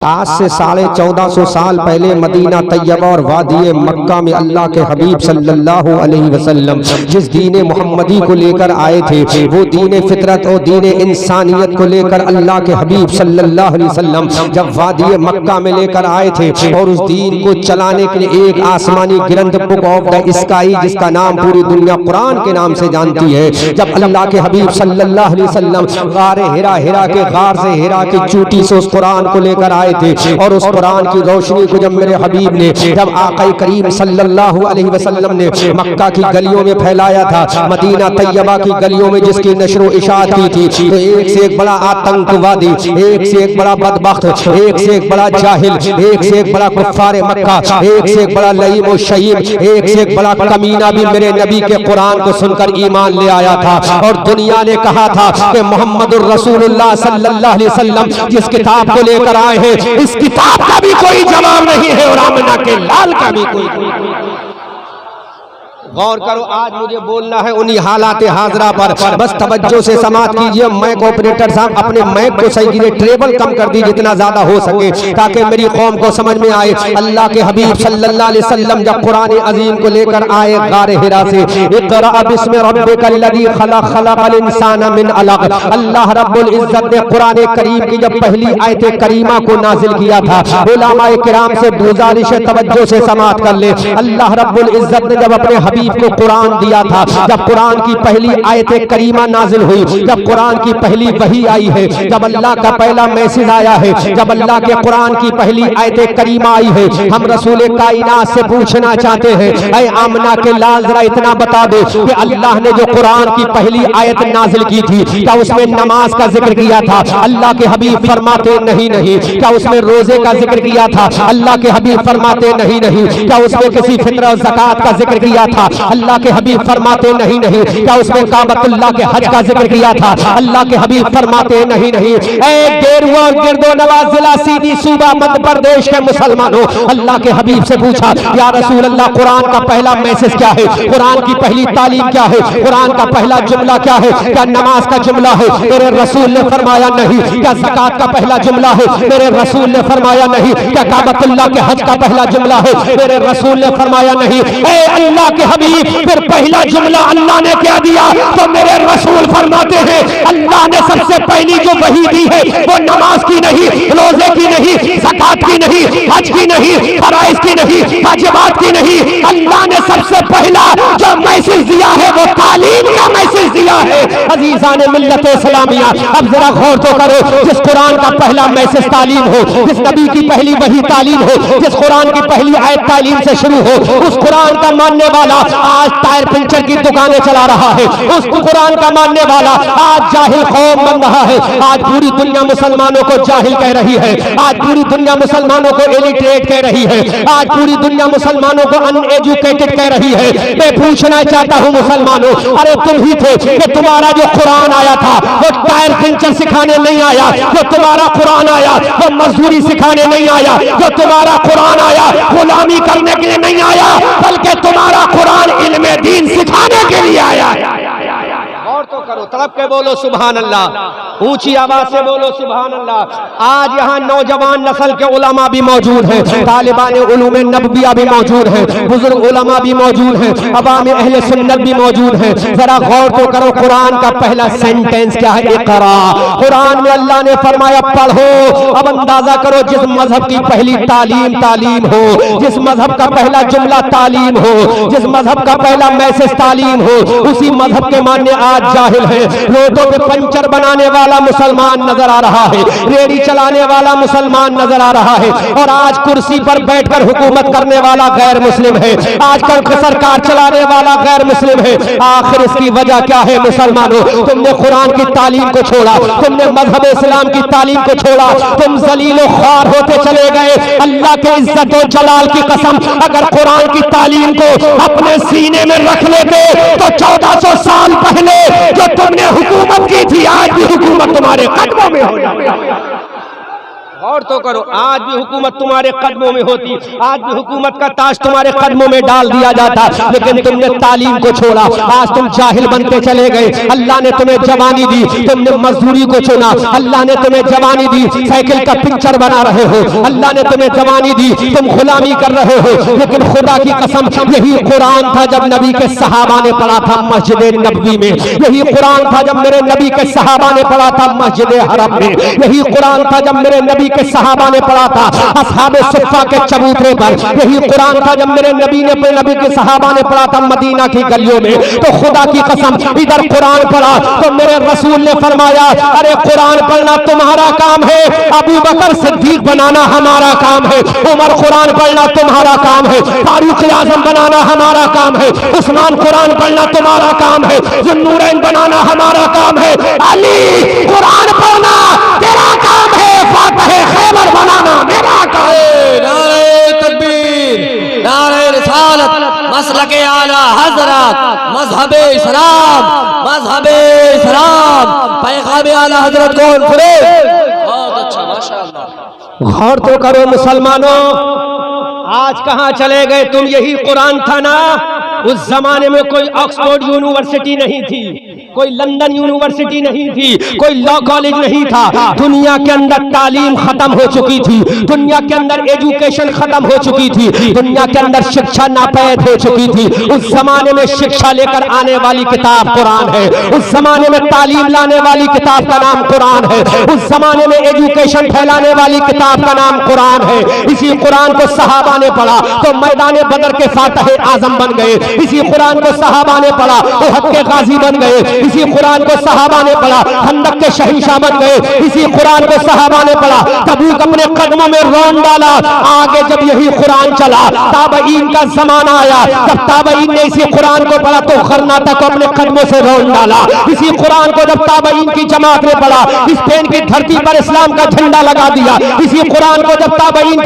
आज से 1450 साल पहले मदीना तैयबा और वादी मक्का में अल्लाह के हबीब सल्लल्लाहु अलैहि वसल्लम जिस दीन मोहम्मदी को लेकर आए थे, वो दीन फितरत और दीन इंसानियत को लेकर अल्लाह के हबीब सल्लल्लाहु अलैहि वसल्लम जब वादी मक्का में लेकर आए थे और उस दीन को चलाने के लिए एक आसमानी गिरंद बुक ऑफ द स्काई, जिसका नाम पूरी दुनिया कुरान के नाम से जानती है, जब अल्लाह के हबीब सल्लल्लाहु अलैहि वसल्लम गारे हिरा के गार से हिरा की चोटी से उस कुरान को लेकर आए थे और उस कुरान की रोशनी को जब मेरे हबीब ने, जब आका करीम सल्लल्लाहु अलैहि वसल्लम ने मक्का की गलियों में फैलाया था, मदीना तैयबा की गलियों में जिसकी नशरो इशाअत की थी, तो एक से एक बड़ा आतंकवादी, एक से एक बड़ा बदबख्त, एक से एक बड़ा जाहिल, एक से एक बड़ा कुफ्फार मक्का, एक से एक बड़ा लईम और शहीम, एक से एक बड़ा कमीना भी मेरे नबी के कुरान को सुनकर ईमान ले आया था। और दुनिया ने कहा था कि मोहम्मदुर रसूलुल्लाह सल्लल्लाहु अलैहि वसल्लम जिस किताब को लेकर आए हैं, इस किताब का भी कोई जवाब नहीं है और आमिना के लाल का भी कोई। गौर करो, आज मुझे बोलना है उन्हीं हालात हाजरा पर, बस तवज्जो से समाप्त कीजिए। मैक ऑपरेटर साहब अपने मैक को सही कीजिए, ट्रेबल कम कर दीजिए जितना ज्यादा हो सके, ताकि मेरी कौम को समझ में आए। अल्लाह के हबीब सल्लल्लाहु अलैहि वसल्लम जब कुरान अजीम को लेकर आए गारे हिरा से, इक़रा बिस्मि रब्बिकल्लज़ी खलक़ खलक़ल इंसाना मिन अलक़, अल्लाह रब्बुल इज्जत ने कुरान करीम की जब पहली आयत करीमा को नाजिल किया था, उलमाए किराम से गुजारिश है तवज्जो से समाप्त कर ले। अल्लाह रब्बुल इज्जत ने जब अपने हबीब को कुरान दिया था, जब कुरान की पहली आयत करीमा नाजिल हुई, जब कुरान की पहली वही आई है, जब अल्लाह का पहला मैसेज आया है, जब अल्लाह के कुरान की पहली आयत करीमा आई है, हम रसूल कायनात से पूछना चाहते हैं, ऐ आमना के लाल जरा इतना बता दो कि अल्लाह ने जो कुरान की पहली आयत नाजिल की थी, क्या उसमें नमाज का जिक्र किया था? अल्लाह के हबीब फरमाते नहीं नहीं। क्या उसमें रोजे का जिक्र किया था? अल्लाह के हबीब फरमाते नहीं नहीं। क्या उसमें किसी फित्र और ज़कात का जिक्र किया था? अल्लाह के हबीब फरमाते नहीं नहीं। क्या उसमें काबतुल्लाह के हज का जिक्र किया था? अल्लाह के हबीब फरमाते नहीं नहीं। एक गेरुआ और गिरदो नवाज जिला सीधी सूबा मध्य प्रदेश के मुसलमानों, अल्लाह के हबीब से पूछा, या रसूल अल्लाह कुरान का पहला मैसेज क्या है? कुरान की पहली तालीम क्या है? कुरान का पहला जुमला क्या है? क्या नमाज का जुमला है? मेरे रसूल ने फरमाया नहीं। क्या ज़कात का पहला जुमला है? मेरे रसूल ने फरमाया नहीं। क्या काबतुल्लाह के हज का पहला जुमला है? मेरे रसूल ने फरमाया नहीं। ए अल्लाह के हबीब, फिर पहला जुमला अल्लाह ने क्या दिया? तो मेरे रसूल फरमाते हैं, अल्लाह ने सबसे पहली जो वही दी है वो नमाज की नहीं, रोजे की नहीं, ज़कात की नहीं, हज की नहीं, फराइज की नहीं, वाजिबात की नहीं। अल्लाह ने सबसे पहला जो मैसेज दिया है वो तालीम का मैसेज दिया है। अजीज़ान मिल्लत इस्लामिया, अब जरा गौर तो करो, जिस कुरान का पहला मैसेज तालीम हो, जिस नबी की पहली वही तालीम हो, जिस कुरान की पहली आयत तालीम से शुरू हो, उस कुरान का मानने वाला आज टायर पंचर की दुकानें चला रहा है। उस कुरान का मानने वाला आज जाहिल कौम बन रहा है। आज पूरी दुनिया मुसलमानों को जाहिल कह रही है। आज पूरी दुनिया मुसलमानों को इलिटरेट कह रही है। आज पूरी दुनिया मुसलमानों को अनएजुकेटेड कह रही है। मैं पूछना चाहता हूँ मुसलमानों, अरे तुम ही थे कि तुम्हारा जो कुरान आया था वो टायर पंचर सिखाने नहीं आया। जो तुम्हारा कुरान आया वो मजदूरी सिखाने नहीं आया। जो तुम्हारा कुरान आया गुलामी करने के लिए नहीं आया, बल्कि तुम्हारा कुरान इल्मे दीन सिखाने के लिए आया। और तो करो, तड़प के बोलो सुभान अल्लाह, ऊंची आवाज से बोलो सुभान अल्लाह। आज यहाँ नौजवान नस्ल के उलमा भी मौजूद हैं, तालिबान उलूम नबविया भी मौजूद हैं, बुजुर्ग उलमा भी मौजूद हैं, अवाम अहले सुन्नत भी मौजूद हैं। जरा गौर तो करो, कुरान का पहला सेंटेंस क्या है? इक़रा। कुरान में अल्लाह ने फरमाया पढ़ो। अब अंदाजा करो, जिस मजहब की पहली तालीम हो, जिस मजहब का पहला जुमला तालीम हो, जिस मजहब का पहला मैसेज तालीम हो, उसी मजहब के मानने आज जाहिल है। रोडों पे पंचर बनाने वाला मुसलमान नजर आ रहा है, रेडी चलाने वाला मुसलमान नजर आ रहा है, और आज कुर्सी पर बैठकर हुकूमत करने वाला गैर मुस्लिम है। आजकल सरकार चलाने वाला गैर मुस्लिम है। आखिर इसकी वजह क्या है? मुसलमानों, तुमने कुरान की तालीम को छोड़ा, तुमने मजहब इस्लाम की तालीम को छोड़ा, तुम जलील ख्वार होते चले गए। अल्लाह के इज्जत और जलाल की कसम, अगर कुरान की तालीम को अपने सीने में रख लेते तो 1400 साल पहले जो तुमने हुकूमत की थी, आज भी हुकूमत तुम्हारे कदमों में हो जाती। और तो करो, आज भी हुकूमत तुम्हारे कदमों में होती, आज भी हुकूमत का ताज तुम्हारे कदमों में डाल दिया जाता, लेकिन तुमने तालीम को छोड़ा, आज तुम जाहिल बनते चले गए। अल्लाह ने तुम्हें जवानी दी, तुमने मजदूरी को चुना। अल्लाह ने तुम्हें जवानी दी, साइकिल का पिक्चर बना रहे हो। अल्लाह ने तुम्हें जवानी दी, तुम गुलामी कर रहे हो। लेकिन खुदा की कसम, यही कुरान था जब नबी के सहाबा ने पढ़ा था मस्जिद नबवी में, यही कुरान था जब मेरे नबी के सहाबा ने पढ़ा था मस्जिद हरम में, यही कुरान था जब मेरे नबी के सहाबा ने पढ़ा था असहाबे सुफ़ा के चबूतरे पर, यही कुरान था जब मेरे नबी के सहाबा ने पढ़ा था मदीना की गलियों में। तो खुदा की कसम, इधर कुरान पढ़ा तो मेरे रसूल ने फरमाया, अरे कुरान पढ़ना तुम्हारा काम है, अबू बकर सिद्दीक बनाना हमारा काम है, उमर कुरान पढ़ना तुम्हारा काम है, फारूक आजम बनाना हमारा काम है, उस्मान कुरान पढ़ना तुम्हारा काम है, ज़ुन्नूरैन बनाना हमारा काम है, अली कुरान पढ़ना तेरा काम है, फातिह खैबर बनाना मेरा काम है। नारे तकबीर, नारे रिसालत, मसलके आला हजरत, मजहबे इस्लाम, मजहबे इस्लाम, पैगामे आला हजरत कौन फरे। बहुत अच्छा, माशाअल्लाह। गौर तो करो मुसलमानों, आज कहां चले गए तुम? यही कुरान था ना। उस जमाने में कोई ऑक्सफोर्ड यूनिवर्सिटी नहीं थी, कोई लंदन यूनिवर्सिटी नहीं थी, कोई लॉ कॉलेज नहीं था। दुनिया के अंदर तालीम खत्म हो चुकी थी, दुनिया के अंदर एजुकेशन खत्म हो चुकी थी, दुनिया के अंदर शिक्षा नापैद हो चुकी थी। उस जमाने में शिक्षा लेकर आने वाली किताब कुरान है, उस जमाने में तालीम लाने वाली किताब का नाम कुरान है, उस जमाने में एजुकेशन फैलाने वाली किताब का नाम कुरान है। इसी कुरान को सहाबा ने पढ़ा तो मैदान बदर के फातिह आजम बन गए, इसी कुरान को सहाबा ने पढ़ा उहद के गाजी बन गए, इसी कुरान को सहाबा ने पढ़ा खंदक के शहींशाह बन गए, इसी कुरान को सहाबा ने पढ़ा तबूक अपने कदमों में रौंद डाला। आगे जब यही कुरान चला, ताबईन का जमाना आया, जब ताबईन ने इसी कुरान को पढ़ा तो कर्नाटक को अपने कदमों से रौंद डाला। इसी कुरान को जब ताबईन की जमात ने पढ़ा, स्पेन की धरती पर इस्लाम का झंडा लगा दिया। इसी कुरान को जब ताबईन